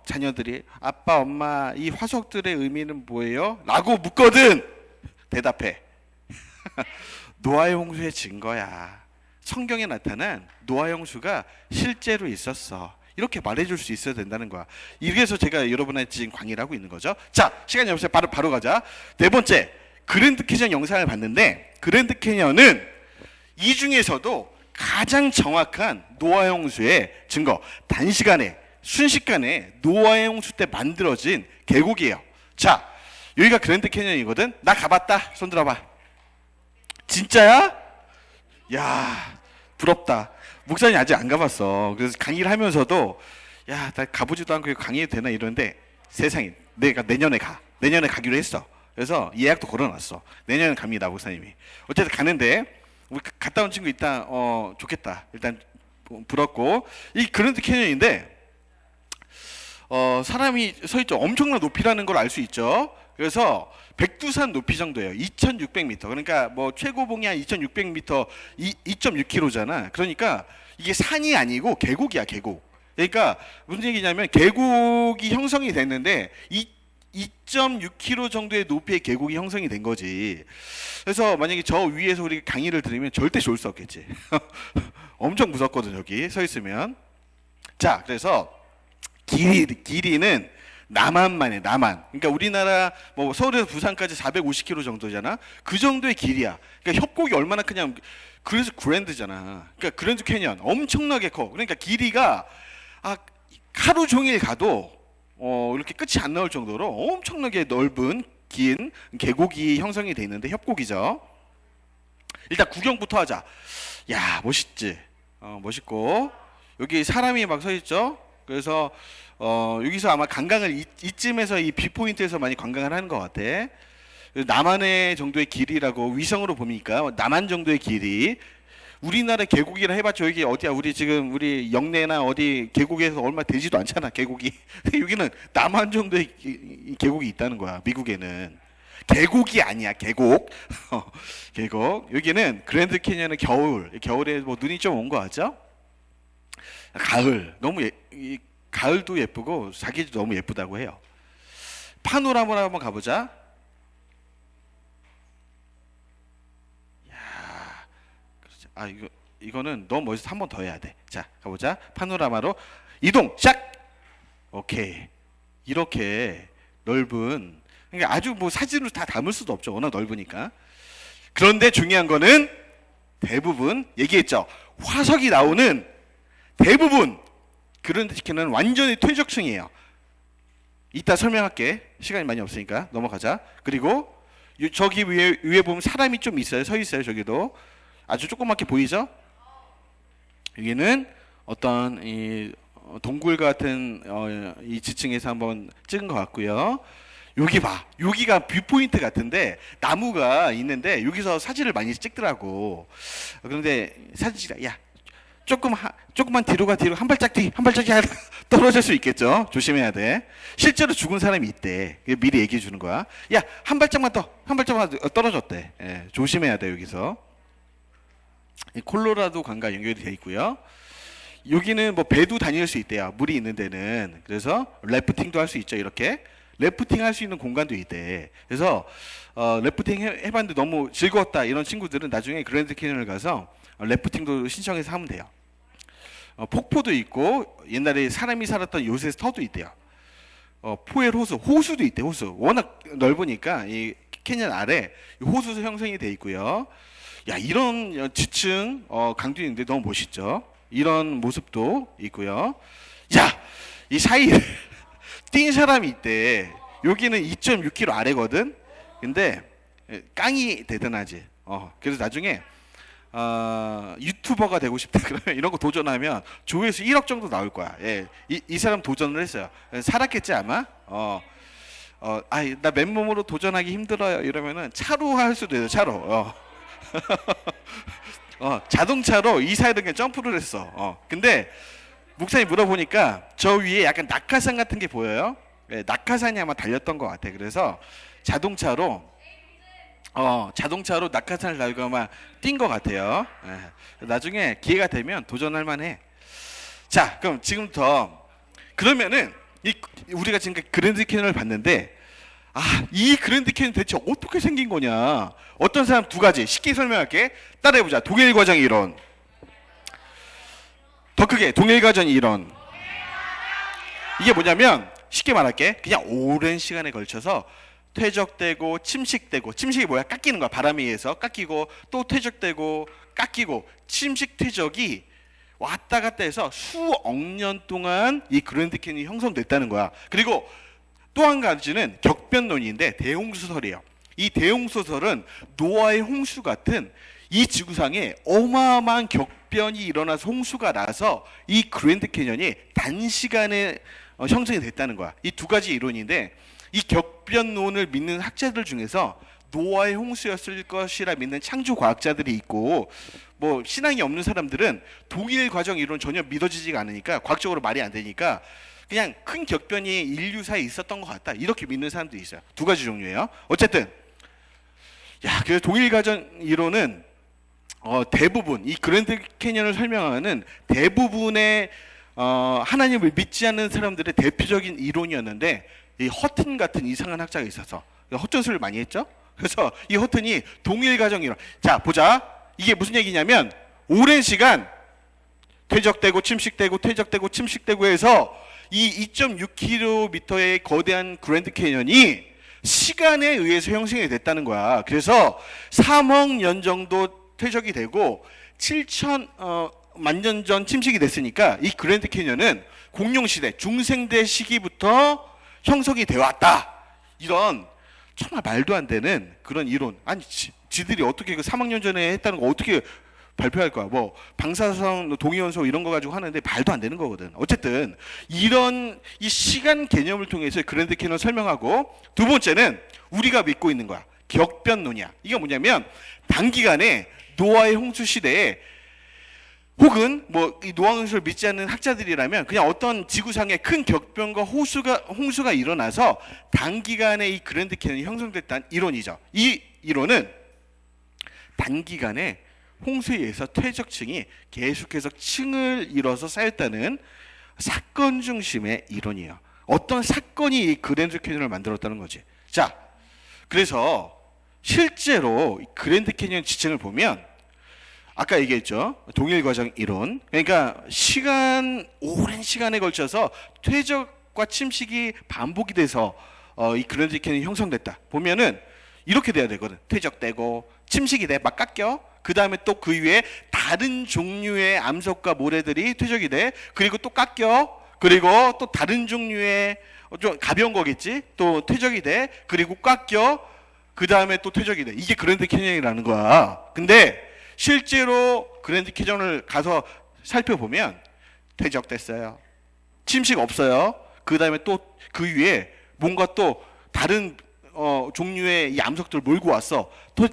자녀들이 아빠 엄마 이 화석들의 의미는 뭐예요? 라고 묻거든. 대답해. 노아의 홍수의 증거야. 성경에 나타난 노아의 홍수가 실제로 있었어. 이렇게 말해줄 수 있어야 된다는 거야. 이래서 제가 여러분한테 지금 강의를 하고 있는 거죠. 자, 시간이 없어요. 바로 가자. 네 번째, 그랜드 캐니언 영상을 봤는데 그랜드 캐니언은 이 중에서도 가장 정확한 노아의 홍수의 증거, 단시간에 순식간에 노아의 홍수 때 만들어진 계곡이에요. 자, 여기가 그랜드 캐니언이거든. 나 가봤다. 손 들어봐. 진짜야? 야, 부럽다. 목사님 아직 안 가봤어. 그래서 강의를 하면서도 야, 나 가보지도 않고 강의해도 되나 이러는데 세상에 내가 내년에 가기로 했어. 그래서 예약도 걸어놨어. 내년에 갑니다, 목사님이. 어쨌든 가는데 우리 갔다 온 친구 일단 좋겠다. 일단 부럽고 이 그랜드 캐니언인데 사람이 서 있죠. 엄청난 높이라는 걸 알 수 있죠. 그래서 백두산 높이 정도예요. 2,600m. 그러니까 뭐 최고봉이 한 2,600m, 2.6km잖아. 그러니까 이게 산이 아니고 계곡이야, 계곡. 그러니까 무슨 얘기냐면 계곡이 형성이 됐는데 2.6km 정도의 높이의 계곡이 형성이 된 거지. 그래서 만약에 저 위에서 우리 강의를 들으면 절대 좋을 수 없겠지. 엄청 무섭거든, 여기 서 있으면. 자, 그래서 길이는 남한만해, 남한. 그러니까 우리나라 뭐 서울에서 부산까지 450km 정도잖아. 그 정도의 길이야. 그러니까 협곡이 얼마나 크냐면 그래서 그랜드잖아. 그러니까 그랜드 캐니언 엄청나게 커. 그러니까 길이가 하루 종일 가도 이렇게 끝이 안 나올 정도로 엄청나게 넓은 긴 계곡이 형성이 돼 있는데 협곡이죠. 일단 구경부터 하자. 야, 멋있지. 멋있고 여기 사람이 막 서 있죠. 그래서 여기서 아마 관광을 이쯤에서 이 뷰포인트에서 많이 관광을 하는 것 같아. 남한의 정도의 길이라고 위성으로 보니까 남한 정도의 길이. 우리나라 계곡이라 해봤자 여기 어디야? 우리 영내나 어디 계곡에서 얼마 되지도 않잖아, 계곡이. 여기는 남한 정도의 계곡이 있다는 거야, 미국에는. 계곡이 아니야, 계곡. 계곡. 여기는 그랜드 캐니언은 겨울에 뭐 눈이 좀 온 거 같죠? 가을. 너무 가을도 예쁘고 사계절도 너무 예쁘다고 해요. 파노라마로 한번 가보자. 이거는 너무 멋있어. 한 번 더 해야 돼. 자, 가보자. 파노라마로 이동 시작. 오케이. 이렇게 넓은, 그러니까 아주 뭐 사진으로 다 담을 수도 없죠. 워낙 넓으니까. 그런데 중요한 거는 대부분 얘기했죠. 화석이 나오는 대부분 그랜드 캐니언은 완전히 퇴적층이에요. 이따 설명할게. 시간이 많이 없으니까 넘어가자. 그리고 저기 위에 보면 사람이 좀 있어요. 서 있어요. 저기도. 아주 조그맣게 보이죠? 여기는 어떤 이 동굴 같은 이 지층에서 한번 찍은 것 같고요. 여기 봐. 여기가 뷰포인트 같은데 나무가 있는데 여기서 사진을 많이 찍더라고. 그런데 사진 찍다. 야, 조금만 뒤로 가, 뒤로 한 발짝 뒤, 한 발짝 뒤 떨어질 수 있겠죠. 조심해야 돼. 실제로 죽은 사람이 있대. 미리 얘기해 주는 거야. 야, 한 발짝만 떨어졌대. 예, 조심해야 돼 여기서. 이 콜로라도 강과 연결이 돼 있고요. 여기는 뭐 배도 다닐 수 있대요. 물이 있는 데는. 그래서 래프팅도 할 수 있죠. 이렇게 래프팅 할 수 있는 공간도 있대. 그래서 래프팅 해봤는데 너무 즐거웠다 이런 친구들은 나중에 그랜드 캐니언을 가서 래프팅도 신청해서 하면 돼요. 폭포도 있고 옛날에 사람이 살았던 요새 터도 있대요. 포엘 호수도 있대. 호수 워낙 넓으니까 이 캐니언 아래 호수 형성이 돼 있고요. 야, 이런 지층 강도 있는데 너무 멋있죠. 이런 모습도 있고요. 야, 이 사이에 뛴 사람이 있대. 여기는 2.6km 아래거든. 근데 깡이 대단하지. 그래서 나중에 유튜버가 되고 싶다 그러면 이런 거 도전하면 조회수 1억 정도 나올 거야. 예, 이 사람 도전을 했어요. 살았겠지 아마. 나 맨몸으로 도전하기 힘들어요. 이러면은 차로 할 수도 있어요. 차로. 자동차로 이사회를 그냥 점프를 했어. 근데 목사님 물어보니까 저 위에 약간 낙하산 같은 게 보여요. 예, 낙하산이 아마 달렸던 것 같아. 그래서 자동차로 낙하산을 달고 아마 뛴 것 같아요. 예, 나중에 기회가 되면 도전할 만해. 자, 그럼 지금부터 그러면은 우리가 지금 그랜드 캐니언을 봤는데 이 그랜드 캐니언 대체 어떻게 생긴 거냐? 어떤 사람 두 가지 쉽게 설명할게. 따라해보자. 동일 과정 이론. 더 크게 동일 과정 이론. 이게 뭐냐면 쉽게 말할게. 그냥 오랜 시간에 걸쳐서 퇴적되고 침식되고, 침식이 뭐야? 깎이는 거야. 바람에 의해서 깎이고 또 퇴적되고 깎이고, 침식 퇴적이 왔다 갔다 해서 수억 년 동안 이 그랜드 캐니언이 형성됐다는 거야. 그리고 또 한 가지는 격변론인데 대홍수설이에요. 이 대홍수설은 노아의 홍수 같은 이 지구상에 어마어마한 격변이 일어나서 홍수가 나서 이 그랜드 캐니언이 단시간에 형성이 됐다는 거야. 이 두 가지 이론인데 이 격변론을 믿는 학자들 중에서 노아의 홍수였을 것이라 믿는 창조 과학자들이 있고, 뭐 신앙이 없는 사람들은 동일 과정 이론 전혀 믿어지지가 않으니까, 과학적으로 말이 안 되니까 그냥 큰 격변이 인류사에 있었던 것 같다 이렇게 믿는 사람들이 있어요. 두 가지 종류예요. 어쨌든 그래서 동일 과정 이론은 대부분 이 그랜드 캐니언을 설명하는 대부분의 하나님을 믿지 않는 사람들의 대표적인 이론이었는데, 이 허튼 같은 이상한 학자가 있어서 허튼술을 많이 했죠. 그래서 이 허튼이 동일 과정 이론. 자, 보자. 이게 무슨 얘기냐면 오랜 시간 퇴적되고 침식되고 퇴적되고 침식되고 해서 이 2.6km의 거대한 그랜드 캐니언이 시간에 의해서 형성이 됐다는 거야. 그래서 3억 년 정도 퇴적이 되고 7천만 년 전 침식이 됐으니까 이 그랜드 캐니언은 공룡시대, 중생대 시기부터 형성이 되어 왔다. 이런 정말 말도 안 되는 그런 이론. 아니 지들이 어떻게 그 3억 년 전에 했다는 거 어떻게 발표할 거야. 뭐 방사성 동위원소 이런 거 가지고 하는데 말도 안 되는 거거든. 어쨌든 이런 이 시간 개념을 통해서 그랜드 캐니언을 설명하고, 두 번째는 우리가 믿고 있는 거야. 격변론이야. 이게 뭐냐면 단기간에 노아의 홍수 시대에, 혹은 뭐 이 노아 홍수를 믿지 않는 학자들이라면 그냥 어떤 지구상에 큰 격변과 홍수가 일어나서 단기간에 이 그랜드 캐니언이 형성됐다는 이론이죠. 이 이론은 단기간에 홍수에 의해서 퇴적층이 계속해서 층을 이뤄서 쌓였다는 사건 중심의 이론이에요. 어떤 사건이 이 그랜드 캐니언을 만들었다는 거지. 자, 그래서 실제로 그랜드 캐니언 지층을 보면 아까 얘기했죠. 동일 과정 이론. 그러니까 오랜 시간에 걸쳐서 퇴적과 침식이 반복이 돼서 이 그랜드 캐니언이 형성됐다. 보면은 이렇게 돼야 되거든. 퇴적되고 침식이 돼. 막 깎여. 그 다음에 또 그 위에 다른 종류의 암석과 모래들이 퇴적이 돼. 그리고 또 깎여. 그리고 또 다른 종류의 좀 가벼운 거겠지. 또 퇴적이 돼. 그리고 깎여. 그 다음에 또 퇴적이 돼. 이게 그랜드 캐니언이라는 거야. 근데 실제로 그랜드 캐니언을 가서 살펴보면 퇴적됐어요. 침식 없어요. 그 다음에 또 그 위에 뭔가 또 다른 종류의 이 암석들을 몰고 왔어.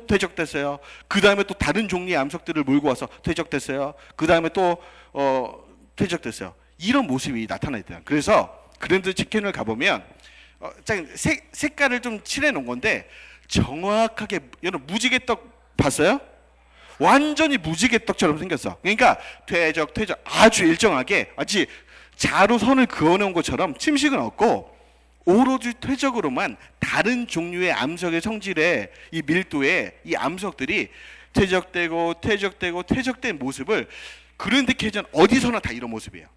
퇴적됐어요. 그 다음에 또 다른 종류의 암석들을 몰고 와서 퇴적됐어요. 그 다음에 또 퇴적됐어요. 이런 모습이 나타나있대요. 그래서 그랜드 캐니언을 가보면 색깔을 좀 칠해 놓은 건데 정확하게 여러분 무지개떡 봤어요? 완전히 무지개떡처럼 생겼어. 그러니까 퇴적 아주 일정하게 마치 자로 선을 그어놓은 것처럼 침식은 없고 오로지 퇴적으로만 다른 종류의 암석의 성질의 이 밀도에 이 암석들이 퇴적된 모습을 그랜드 캐니언 어디서나 다 이런 모습이에요.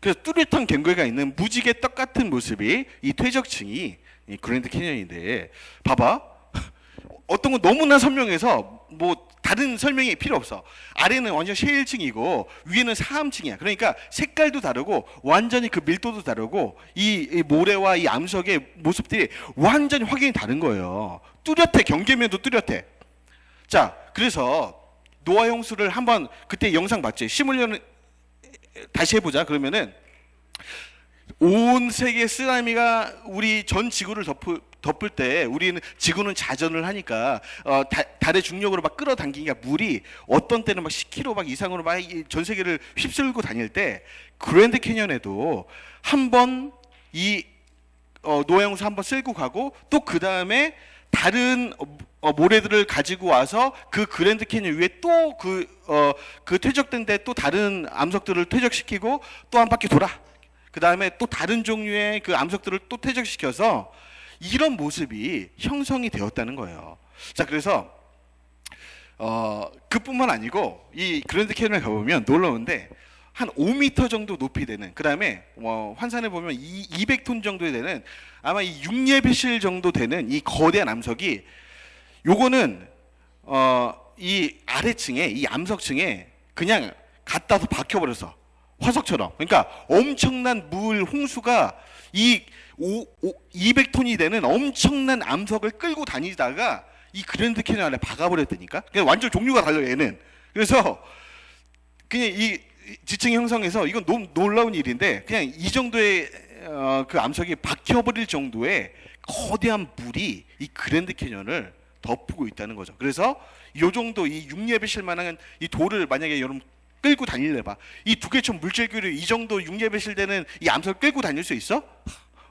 그래서 뚜렷한 경계가 있는 무지개 떡 같은 모습이 이 퇴적층이 이 그랜드 캐니언인데 봐봐. 어떤 건 너무나 선명해서 뭐 다른 설명이 필요 없어. 아래는 완전 셰일층이고 위에는 사암층이야. 그러니까 색깔도 다르고 완전히 그 밀도도 다르고 이 모래와 이 암석의 모습들이 완전히 확연히 다른 거예요. 뚜렷해. 경계면도 뚜렷해. 자, 그래서 노아 홍수를 한번 그때 영상 봤지? 시뮬레이션 다시 해보자. 그러면은 온 세계 쓰나미가 우리 전 지구를 덮을 때 우리는 지구는 자전을 하니까 달의 중력으로 막 끌어당기니까 물이 어떤 때는 막 10km 막 이상으로 막 전 세계를 휩쓸고 다닐 때 그랜드 캐니언에도 한번 이 노아홍수 한번 쓸고 가고 또 그 다음에 다른 모래들을 가지고 와서 그 그랜드 캐니언 위에 또 그 퇴적된 데 또 다른 암석들을 퇴적시키고 또 한 바퀴 돌아. 그 다음에 또 다른 종류의 그 암석들을 또 퇴적시켜서 이런 모습이 형성이 되었다는 거예요. 자, 그래서 그뿐만 아니고 이 그랜드 캐니언을 가보면 놀라운데 한 5m 정도 높이 되는, 그 다음에 환산해 보면 200톤 정도 되는 아마 이 6예배실 정도 되는 이 거대한 암석이 요거는 이 아래층에 이 암석층에 그냥 갖다서 박혀버렸어. 화석처럼. 그러니까 엄청난 물 홍수가 이 200톤이 되는 엄청난 암석을 끌고 다니다가 이 그랜드 캐니언 안에 박아버렸다니까. 그냥 완전 종류가 달라 얘는. 그래서 그냥 이 지층 형성에서 이건 너무 놀라운 일인데 그냥 이 정도의 그 암석이 박혀버릴 정도의 거대한 물이 이 그랜드 캐니언을 덮고 있다는 거죠. 그래서 요 정도 이 6예배실 만한 이 돌을 만약에 여러분 끌고 다닐래 봐. 이 두께촌 물질교류 이 정도 6예배실 되는 이 암석을 끌고 다닐 수 있어?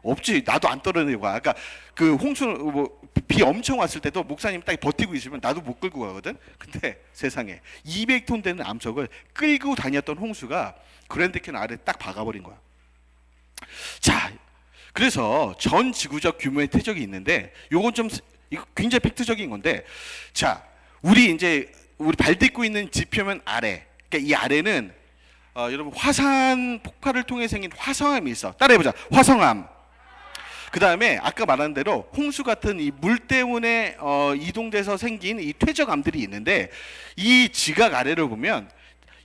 없지. 나도 안 떨어내고 가. 아까 그 홍수 비 엄청 왔을 때도 목사님 딱 버티고 있으면 나도 못 끌고 가거든. 근데 세상에 200톤 되는 암석을 끌고 다녔던 홍수가 그랜드 캐니언 아래 딱 박아버린 거야. 자, 그래서 전 지구적 규모의 퇴적이 있는데 요건 좀 이거 굉장히 팩트적인 건데, 자, 우리 발 딛고 있는 지표면 아래. 그러니까 이 아래는 여러분 화산 폭발을 통해 생긴 화성암이 있어. 따라해보자. 화성암. 그 다음에 아까 말한 대로 홍수 같은 이 물 때문에 이동돼서 생긴 이 퇴적암들이 있는데 이 지각 아래를 보면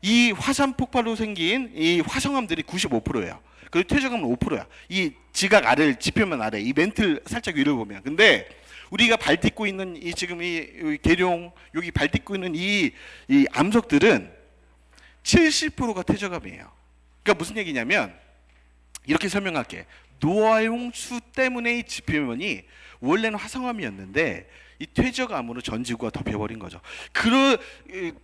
이 화산 폭발로 생긴 이 화성암들이 95%예요. 그리고 퇴적암은 5%야. 이 지각 아래, 지표면 아래, 이 멘틀 살짝 위를 보면. 근데 우리가 발 딛고 있는 이 지금 이 계룡 여기 발 딛고 있는 이 암석들은 70%가 퇴적암이에요. 그러니까 무슨 얘기냐면 이렇게 설명할게. 노아의 홍수 때문에 이 지표면이 원래는 화성암이었는데 이 퇴적암으로 전 지구가 덮여버린 거죠.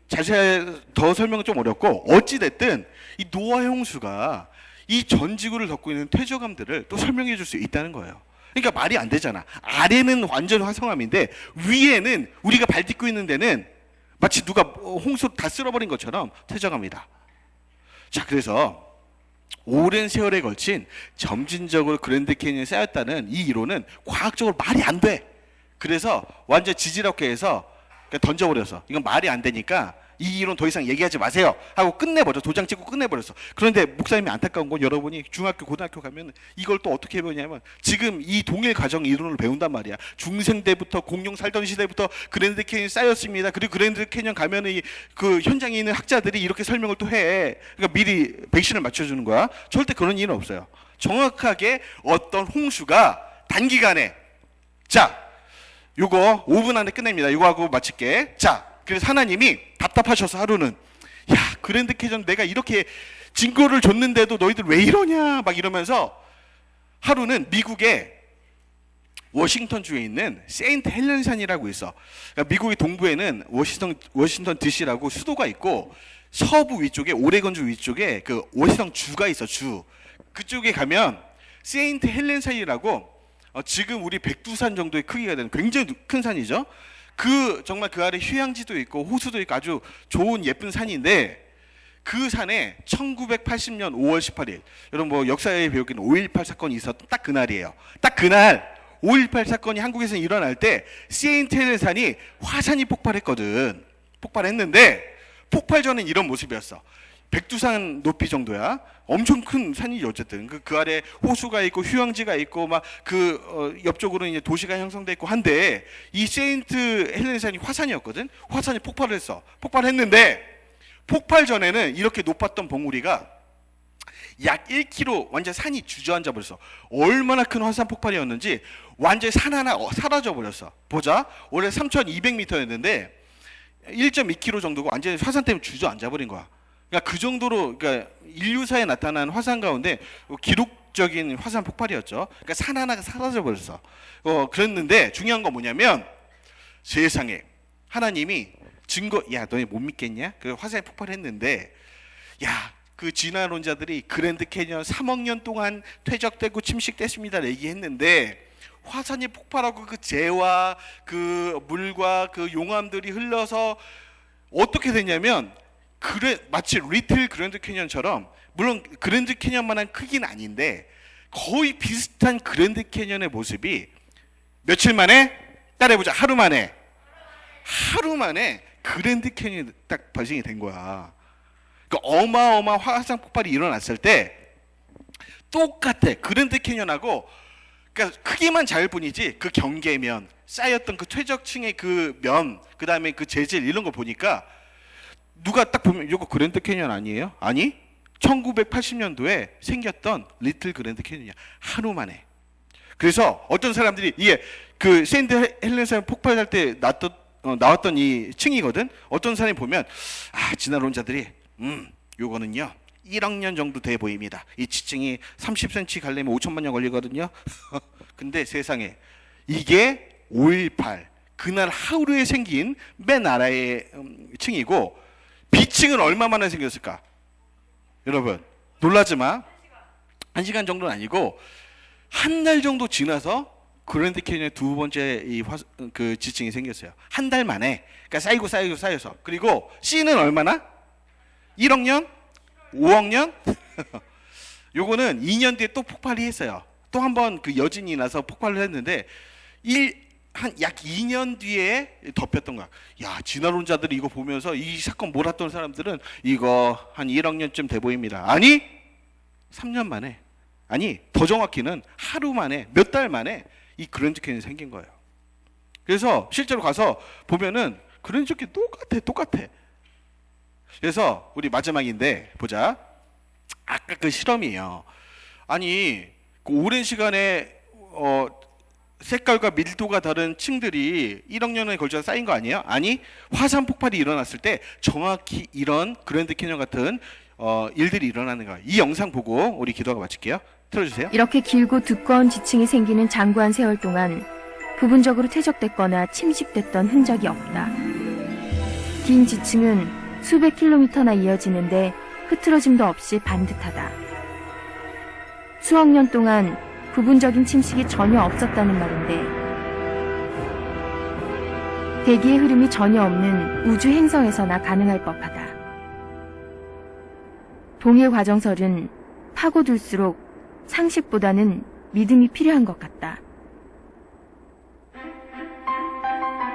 자세히 더 설명은 좀 어렵고 어찌 됐든 이 노아의 홍수가 이 전 지구를 덮고 있는 퇴적암들을 또 설명해 줄 수 있다는 거예요. 그러니까 말이 안 되잖아. 아래는 완전 화성암인데 위에는 우리가 발 딛고 있는 데는 마치 누가 홍수 다 쓸어버린 것처럼 퇴적암이다. 자, 그래서 오랜 세월에 걸친 점진적으로 그랜드 캐니언이 쌓였다는 이 이론은 과학적으로 말이 안 돼. 그래서 완전 지지력계에서 던져버렸어. 이건 말이 안 되니까 이 이론 더 이상 얘기하지 마세요 하고 끝내버려. 도장 찍고 끝내버렸어. 그런데 목사님이 안타까운 건 여러분이 중학교 고등학교 가면 이걸 또 어떻게 배우냐면 지금 이 동일 가정 이론을 배운단 말이야. 중생 때부터 공룡 살던 시대부터 그랜드 캐니언이 쌓였습니다. 그리고 그랜드 캐니언 가면은 그 현장에 있는 학자들이 이렇게 설명을 또 해. 그러니까 미리 백신을 맞춰주는 거야. 절대 그런 일은 없어요. 정확하게 어떤 홍수가 단기간에, 자, 요거 5분 안에 끝냅니다. 요거 하고 마칠게. 자, 그래서 하나님이 답답하셔서 하루는, 야, 그랜드 캐니언 내가 이렇게 증거를 줬는데도 너희들 왜 이러냐 막 이러면서 하루는 미국에 워싱턴주에 있는 세인트 헬렌산이라고 있어. 그러니까 미국의 동부에는 워싱턴 DC라고 수도가 있고 서부 위쪽에 오레곤주 위쪽에 그 워싱턴 주가 있어. 주. 그쪽에 가면 세인트 헬렌산이라고 지금 우리 백두산 정도의 크기가 되는 굉장히 큰 산이죠. 정말 그 아래 휴양지도 있고 호수도 있고 아주 좋은 예쁜 산인데 그 산에 1980년 5월 18일 여러분 뭐 역사에 배우기는 5.18 사건이 있었던 딱 그날이에요. 딱 그날 5.18 사건이 한국에서 일어날 때 세인트 헬렌산이 화산이 폭발했거든. 폭발했는데 폭발 전엔 이런 모습이었어. 백두산 높이 정도야. 엄청 큰 산이죠. 어쨌든 그 아래 호수가 있고 휴양지가 있고 막 옆쪽으로는 이제 도시가 형성돼 있고 한데 이 세인트 헬렌산이 화산이었거든. 화산이 폭발을 했어. 폭발했는데 폭발 전에는 이렇게 높았던 봉우리가 약 1km 완전 산이 주저앉아 버렸어. 얼마나 큰 화산 폭발이었는지 완전 산 하나 사라져 버렸어. 보자. 원래 3,200m였는데 1.2km 정도고 완전 화산 때문에 주저앉아 버린 거야. 그러니까 그 정도로 그러니까 인류사에 나타난 화산 가운데 기록적인 화산 폭발이었죠. 그러니까 산 하나가 사라져 버렸어. 그랬는데 중요한 건 뭐냐면 세상에 하나님이 증거, 야 너희 못 믿겠냐? 그 화산이 폭발했는데 야 그 진화론자들이 그랜드 캐니언 3억 년 동안 퇴적되고 침식됐습니다 얘기했는데 화산이 폭발하고 그 재와 그 물과 그 용암들이 흘러서 어떻게 됐냐면 마치 리틀 그랜드 캐니언처럼 물론 그랜드 캐니언만한 크기는 아닌데 거의 비슷한 그랜드 캐니언의 모습이 며칠 만에 따라해보자. 하루 만에 그랜드 캐니언이 딱 발생이 된 거야. 그 어마어마한 화산 폭발이 일어났을 때 똑같아. 그랜드 캐니언하고 그러니까 크기만 잘 뿐이지 그 경계면 쌓였던 그 퇴적층의 그 면, 그 다음에 그 재질 이런 거 보니까 누가 딱 보면 이거 그랜드 캐니언 아니에요? 아니 1980년도에 생겼던 리틀 그랜드 캐니언이야. 하루 만에. 그래서 어떤 사람들이 이게 그 세인트 헬렌산 폭발할 때 나왔던 이 층이거든. 어떤 사람이 보면 진화론자들이 요거는요 1억 년 정도 돼 보입니다. 이 지층이 30cm 가려면 5천만 년 걸리거든요. 근데 세상에 이게 5.18 그날 하루에 생긴 맨 아래의 층이고 비층은 얼마 만에 생겼을까? 여러분 놀라지 마. 1시간 정도는 아니고 한 달 정도 지나서 그랜드 캐니언의 두 번째 그 지층이 생겼어요. 한 달 만에. 그러니까 쌓여서. 그리고 C는 얼마나? 1억 년? 5억 년? 요거는 2년 뒤에 또 폭발이 했어요. 또 한 번 그 여진이 나서 폭발을 했는데 한 약 2년 뒤에 덮였던 거야. 야, 진화론자들이 이거 보면서 이 사건 몰았던 사람들은 이거 한 1억 년쯤 돼 보입니다. 아니 3년 만에, 아니 더 정확히는 하루 만에, 몇 달 만에 이 그랜드 캐니언이 생긴 거예요. 그래서 실제로 가서 보면은 그랜드 캐니언 똑같아. 그래서 우리 마지막인데 보자. 아까 그 실험이에요. 아니 그 오랜 시간에 색깔과 밀도가 다른 층들이 1억 년에 걸쳐 쌓인 거 아니에요? 아니 화산 폭발이 일어났을 때 정확히 이런 그랜드 캐니언 같은 일들이 일어나는 거예요. 이 영상 보고 우리 기도하고 마칠게요. 틀어주세요. 이렇게 길고 두꺼운 지층이 생기는 장구한 세월 동안 부분적으로 퇴적됐거나 침식됐던 흔적이 없다. 긴 지층은 수백 킬로미터나 이어지는데 흐트러짐도 없이 반듯하다. 수억 년 동안 부분적인 침식이 전혀 없었다는 말인데 대기의 흐름이 전혀 없는 우주 행성에서나 가능할 법하다. 동일 과정설은 파고들수록 상식보다는 믿음이 필요한 것 같다.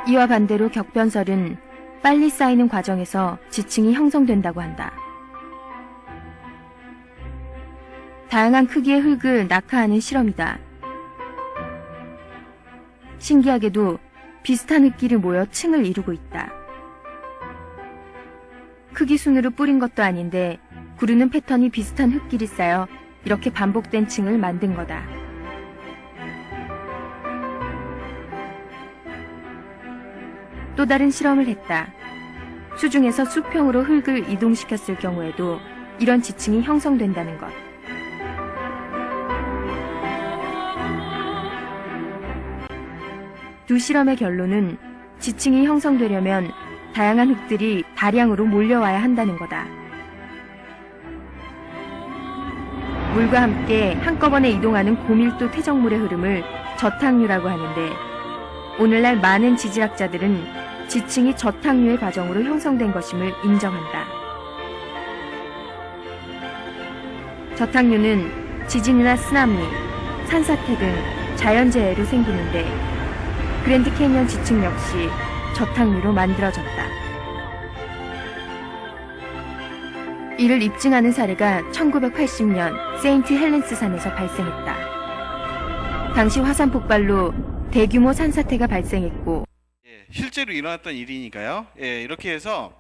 이와 반대로 격변설은 빨리 쌓이는 과정에서 지층이 형성된다고 한다. 다양한 크기의 흙을 낙하하는 실험이다. 신기하게도 비슷한 흙길이 모여 층을 이루고 있다. 크기 순으로 뿌린 것도 아닌데 구르는 패턴이 비슷한 흙길이 쌓여 이렇게 반복된 층을 만든 거다. 또 다른 실험을 했다. 수중에서 수평으로 흙을 이동시켰을 경우에도 이런 지층이 형성된다는 것. 두 실험의 결론은 지층이 형성되려면 다양한 흙들이 다량으로 몰려와야 한다는 거다. 물과 함께 한꺼번에 이동하는 고밀도 퇴적물의 흐름을 저탕류라고 하는데, 오늘날 많은 지질학자들은 지층이 저탕류의 과정으로 형성된 것임을 인정한다. 저탕류는 지진이나 쓰나미, 산사태 등 자연재해로 생기는데, 그랜드 캐니언 지층 역시 저탕류로 만들어졌다. 이를 입증하는 사례가 1980년 세인트 헬렌스 산에서 발생했다. 당시 화산 폭발로 대규모 산사태가 발생했고, 실제로 일어났던 일이니까요. 이렇게 해서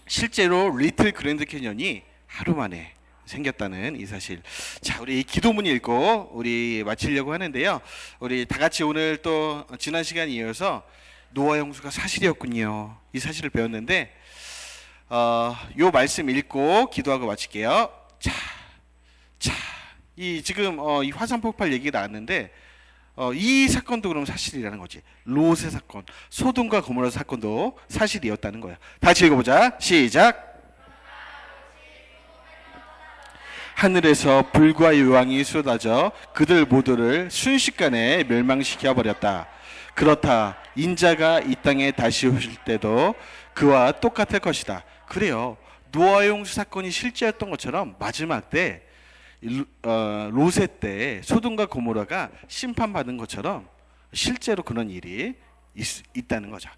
실제로 리틀 그랜드 캐년이 하루 만에 생겼다는 이 사실. 자, 우리 이 기도문 읽고 우리 마치려고 하는데요. 우리 다 같이 오늘 또 지난 시간에 이어서 노아 홍수가 사실이었군요. 이 사실을 배웠는데, 요 말씀 읽고 기도하고 마칠게요. 자, 이 지금 이 화산 폭발 얘기가 나왔는데, 이 사건도 그럼 사실이라는 거지. 롯의 사건, 소돔과 고모라 사건도 사실이었다는 거야. 다시 읽어보자. 시작. 하늘에서 불과 요왕이 쏟아져 그들 모두를 순식간에 멸망시켜 버렸다. 그렇다. 인자가 이 땅에 다시 오실 때도 그와 똑같을 것이다. 그래요. 노아의 홍수 사건이 실제였던 것처럼 마지막 때 롯의 때 소돔과 고모라가 심판받은 것처럼 실제로 그런 일이 있다는 거죠.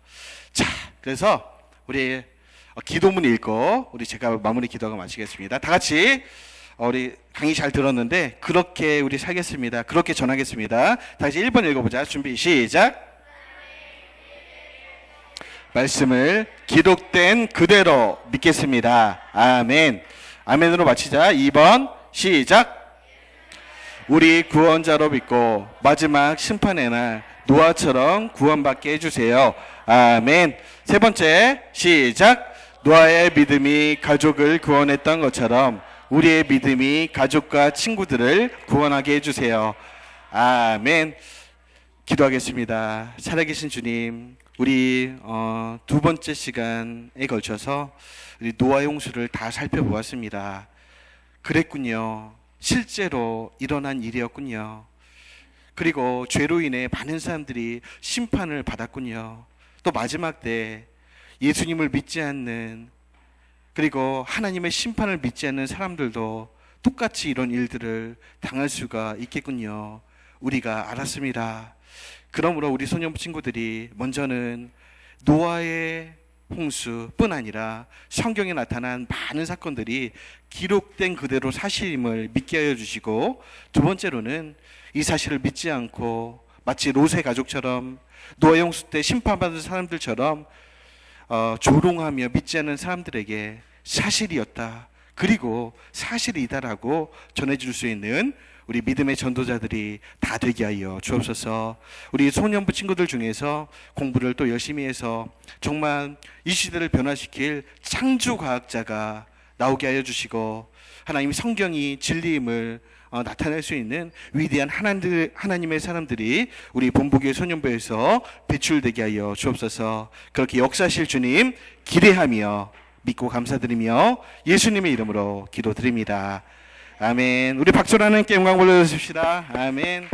자, 그래서 우리 기도문 읽고 우리 제가 마무리 기도하고 마치겠습니다. 다 같이 우리 강의 잘 들었는데 그렇게 우리 살겠습니다. 그렇게 전하겠습니다. 다시 1번 읽어보자. 준비 시작. 말씀을 기록된 그대로 믿겠습니다. 아멘. 아멘으로 마치자. 2번 시작. 우리 구원자로 믿고 마지막 심판의 날 노아처럼 구원받게 해주세요. 아멘. 세 번째 시작. 노아의 믿음이 가족을 구원했던 것처럼 우리의 믿음이 가족과 친구들을 구원하게 해주세요. 아멘. 기도하겠습니다. 살아계신 주님, 우리 두 번째 시간에 걸쳐서 우리 노아의 홍수를 다 살펴보았습니다. 그랬군요. 실제로 일어난 일이었군요. 그리고 죄로 인해 많은 사람들이 심판을 받았군요. 또 마지막 때 예수님을 믿지 않는, 그리고 하나님의 심판을 믿지 않는 사람들도 똑같이 이런 일들을 당할 수가 있겠군요. 우리가 알았습니다. 그러므로 우리 소년부 친구들이 먼저는 노아의 홍수뿐 아니라 성경에 나타난 많은 사건들이 기록된 그대로 사실임을 믿게 하여 주시고, 두 번째로는 이 사실을 믿지 않고 마치 롯의 가족처럼 노아의 홍수 때 심판받은 사람들처럼 조롱하며 믿지 않는 사람들에게 사실이었다, 그리고 사실이다라고 전해줄 수 있는 우리 믿음의 전도자들이 다 되게 하여 주옵소서. 우리 소년부 친구들 중에서 공부를 또 열심히 해서 정말 이 시대를 변화시킬 창조과학자가 나오게 하여 주시고, 하나님의 성경이 진리임을 나타낼 수 있는 위대한 하나님의 사람들이 우리 본부교회 소년부에서 배출되게 하여 주옵소서. 그렇게 역사하실 주님 기대하며 믿고 감사드리며 예수님의 이름으로 기도드립니다. 아멘. 우리 박수로 하나님께 영광 올려주십시다. 아멘.